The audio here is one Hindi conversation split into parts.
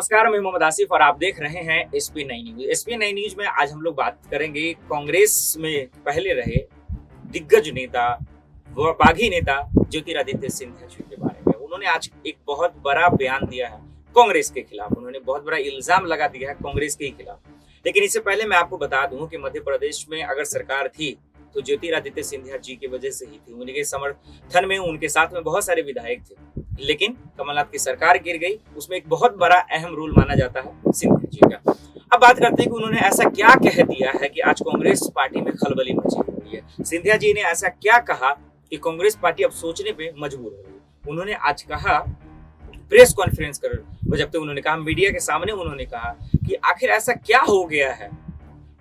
नमस्कार, मैं मोहम्मद आसिफ और आप देख रहे हैं एसपी नई न्यूज। एसपी नई न्यूज में आज हम लोग बात करेंगे कांग्रेस में पहले रहे दिग्गज नेता व बागी नेता ज्योतिरादित्य सिंधिया जी के बारे में। उन्होंने आज एक बहुत बड़ा बयान दिया है कांग्रेस के खिलाफ। उन्होंने बहुत बड़ा इल्जाम लगा दिया है कांग्रेस के खिलाफ। लेकिन इससे पहले मैं आपको बता दूं कि मध्य प्रदेश में अगर सरकार थी तो ज्योतिरादित्य सिंधिया जी की वजह से ही थी। उनके समर्थन में उनके साथ में बहुत सारे विधायक थे, लेकिन कमलनाथ की सरकार गिर गई। उसमें एक बहुत बड़ा अहम रोल माना जाता है सिंधिया जी का। अब बात करते हैं कि उन्होंने ऐसा क्या कह दिया है कि आज कांग्रेस पार्टी में खलबली मची हुई है। सिंधिया जी ने ऐसा क्या कहा कि कांग्रेस पार्टी अब सोचने पे मजबूर हो गई। उन्होंने आज कहा प्रेस कॉन्फ्रेंस कर जब तक उन्होंने कहा मीडिया के सामने, उन्होंने कहा कि आखिर ऐसा क्या हो गया है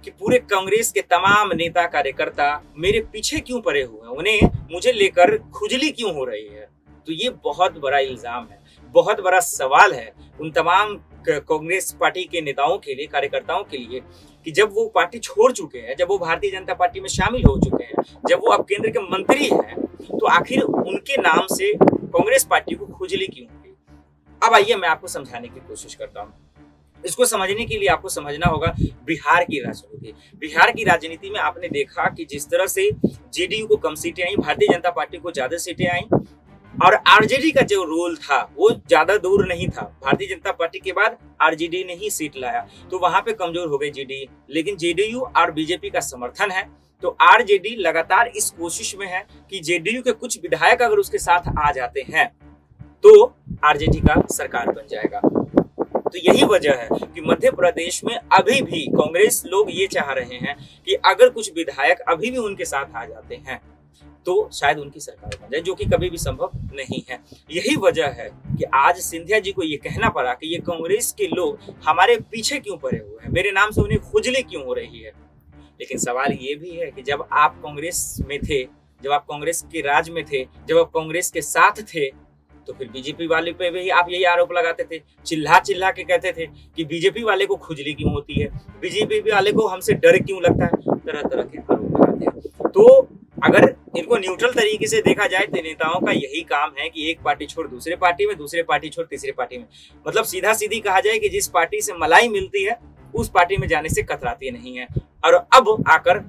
कि पूरे कांग्रेस के तमाम नेता कार्यकर्ता मेरे पीछे क्यों पड़े हुए हैं, उन्हें मुझे लेकर खुजली क्यों हो रही है। तो ये बहुत बड़ा इल्जाम है, बहुत बड़ा सवाल है उन तमाम कांग्रेस पार्टी के नेताओं के लिए, कार्यकर्ताओं के लिए, कि जब वो पार्टी छोड़ चुके हैं, जब वो भारतीय जनता पार्टी में शामिल हो चुके हैं, जब वो अब केंद्र के मंत्री हैं, तो आखिर उनके नाम से कांग्रेस पार्टी को खुजली क्यों हुई। अब आइए मैं आपको समझाने की कोशिश करता हूँ। इसको समझने के लिए आपको समझना होगा बिहार की राजनीति। बिहार की राजनीति में आपने देखा कि जिस तरह से जेडीयू को कम सीटें आई, भारतीय जनता पार्टी को ज्यादा सीटें आई, और आरजेडी का जो रोल था वो ज्यादा दूर नहीं था। भारतीय जनता पार्टी के बाद आरजेडी ने ही सीट लाया, तो वहां पे कमजोर हो गई जेडीयू। लेकिन जेडीयू और बीजेपी का समर्थन है, तो आरजेडी लगातार इस कोशिश में है कि जेडीयू के कुछ विधायक अगर उसके साथ आ जाते हैं तो आरजेडी का सरकार बन जाएगा। तो यही वजह है कि मध्य प्रदेश में अभी भी कांग्रेस लोग ये चाह रहे हैं कि अगर कुछ विधायक अभी भी उनके साथ आ जाते हैं तो शायद उनकी सरकार बन जाए, जो कि कभी भी संभव नहीं है। यही वजह है कि आज सिंधिया जी को ये कहना पड़ा कि ये कांग्रेस के लोग हमारे पीछे क्यों पड़े हुए हैं, मेरे नाम से उन्हें खुजली क्यों हो रही है। लेकिन सवाल ये भी है कि जब आप कांग्रेस में थे, जब आप कांग्रेस के राज में थे, जब आप कांग्रेस के साथ थे, तो फिर बीजेपी वाले पे भी आप यही आरोप लगाते थे, चिल्ला चिल्ला के कहते थे कि बीजेपी वाले को खुजली क्यों होती है, बीजेपी वाले को हमसे डर क्यों लगता है, तरह तरह के आरोप लगाते हैं। तो अगर इनको न्यूट्रल तरीके से देखा जाए तो नेताओं का यही काम है कि एक पार्टी छोड़ दूसरे पार्टी में, दूसरे पार्टी छोड़ तीसरे पार्टी में, मतलब सीधा सीधी कहा जाए कि जिस पार्टी से मलाई मिलती है उस पार्टी में जाने से कतराती नहीं है। और अब आकर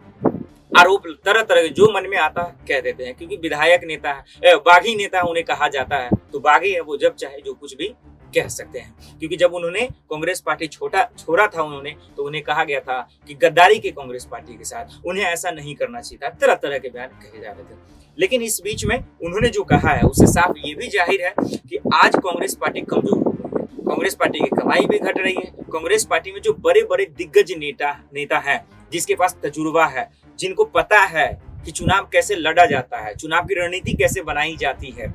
आरोप तरह तरह के जो मन में आता है कह देते हैं, क्योंकि विधायक नेता है, बागी नेता उन्हें कहा जाता है, तो बागी है वो जब चाहे जो कुछ भी कह सकते हैं। क्योंकि जब उन्होंने कांग्रेस पार्टी छोड़ा था उन्होंने, तो उन्हें कहा गया था कि गद्दारी की कांग्रेस पार्टी के साथ, उन्हें ऐसा नहीं करना चाहिए था, तरह तरह के बयान कहे जा रहे थे। लेकिन इस बीच में उन्होंने जो कहा है उससे साफ ये भी जाहिर है कि आज कांग्रेस पार्टी कमजोर हो गई है, कांग्रेस पार्टी की कमाई भी घट रही है। कांग्रेस पार्टी में जो बड़े बड़े दिग्गज नेता है, जिसके पास तजुर्बा है, जिनको पता है कि चुनाव कैसे लड़ा जाता है, चुनाव की रणनीति कैसे बनाई जाती है,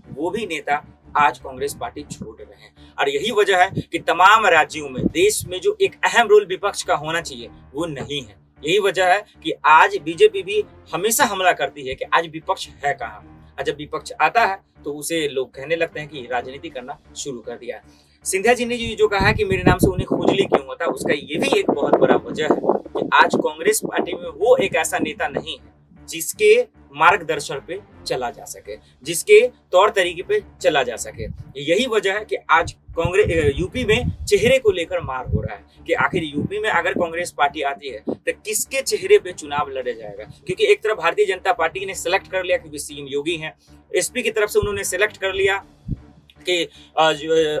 वो भी नेता आज कांग्रेस पार्टी छोड़ रहे हैं। और यही वजह है कि तमाम राज्यों में, देश में जो एक अहम रोल विपक्ष का होना चाहिए वो नहीं है। यही वजह है कि आज बीजेपी भी हमेशा हमला करती है कि आज विपक्ष है कहाँ। और जब विपक्ष आता है तो उसे लोग कहने लगते हैं कि राजनीति करना शुरू कर दिया है। सिंधिया जी ने जो कहा कि मेरे नाम से उन्हें खुजली क्यों होता है, उसका ये भी एक बहुत बड़ा वजह है कि आज कांग्रेस पार्टी में वो एक ऐसा नेता नहीं है जिसके मार्गदर्शन पे चला जा सके, जिसके तौर तरीके पे चला जा सके। यही वजह है कि आज कांग्रेस यूपी में चेहरे को लेकर मार हो रहा है कि आखिर यूपी में अगर कांग्रेस पार्टी आती है तो किसके चेहरे पे चुनाव लड़ा जाएगा। क्योंकि एक तरफ भारतीय जनता पार्टी ने सेलेक्ट कर लिया क्योंकि सीएम योगी हैं, एसपी की तरफ से उन्होंने सेलेक्ट कर लिया कि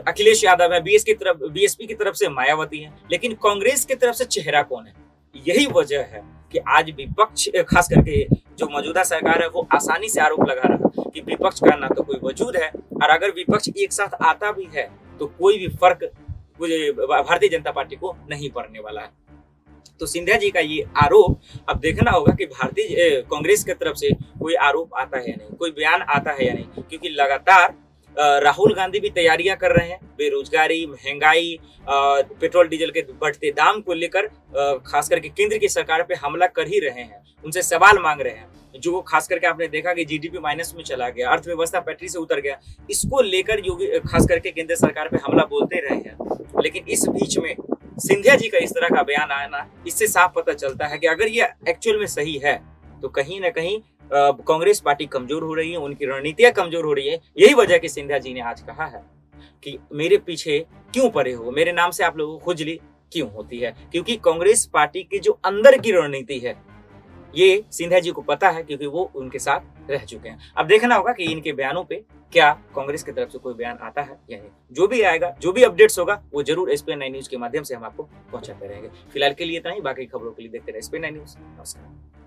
अखिलेश यादव है, बीएसपी की तरफ से मायावती है, लेकिन कांग्रेस की तरफ से चेहरा कौन है। यही वजह है कि आज विपक्ष, खास करके जो मौजूदा सरकार है, वो आसानी से आरोप लगा रहा है कि विपक्ष का ना तो कोई वजूद है, और अगर विपक्ष एक साथ आता भी है तो कोई भी फर्क भारतीय जनता पार्टी को नहीं पड़ने वाला है। तो सिंधिया जी का ये आरोप अब देखना होगा कि भारतीय कांग्रेस की तरफ से कोई आरोप आता है या नहीं, कोई बयान आता है या नहीं। क्योंकि लगातार राहुल गांधी भी तैयारियां कर रहे हैं, बेरोजगारी, महंगाई, पेट्रोल डीजल के बढ़ते दाम को लेकर खास करके केंद्र की सरकार पे हमला कर ही रहे हैं, उनसे सवाल मांग रहे हैं। जो खास करके आपने देखा कि जीडीपी माइनस में चला गया, अर्थव्यवस्था पैटरी से उतर गया, इसको लेकर योगी खास करके केंद्र सरकार पे हमला बोलते रहे हैं। लेकिन इस बीच में सिंधिया जी का इस तरह का बयान आना, इससे साफ पता चलता है कि अगर ये एक्चुअल में सही है तो कहीं ना कहीं कांग्रेस पार्टी कमजोर हो रही है, उनकी रणनीतियां कमजोर हो रही है। यही वजह कि सिंधिया जी ने आज कहा है कि मेरे पीछे क्यों पड़े हो, मेरे नाम से आप लोगों को खुजली क्यों होती है, क्योंकि कांग्रेस पार्टी की जो अंदर की रणनीति है ये सिंधिया जी को पता है, क्योंकि वो उनके साथ रह चुके हैं। अब देखना होगा कि इनके बयानों पे क्या कांग्रेस की तरफ से कोई बयान आता है या नहीं। जो भी आएगा, जो भी अपडेट्स होगा, वो जरूर एसपीएन 9 न्यूज के माध्यम से हम आपको पहुंचाते रहेंगे। फिलहाल के लिए इतना ही, बाकी खबरों के लिए देखते रहे एसपीएन 9 न्यूज। नमस्कार।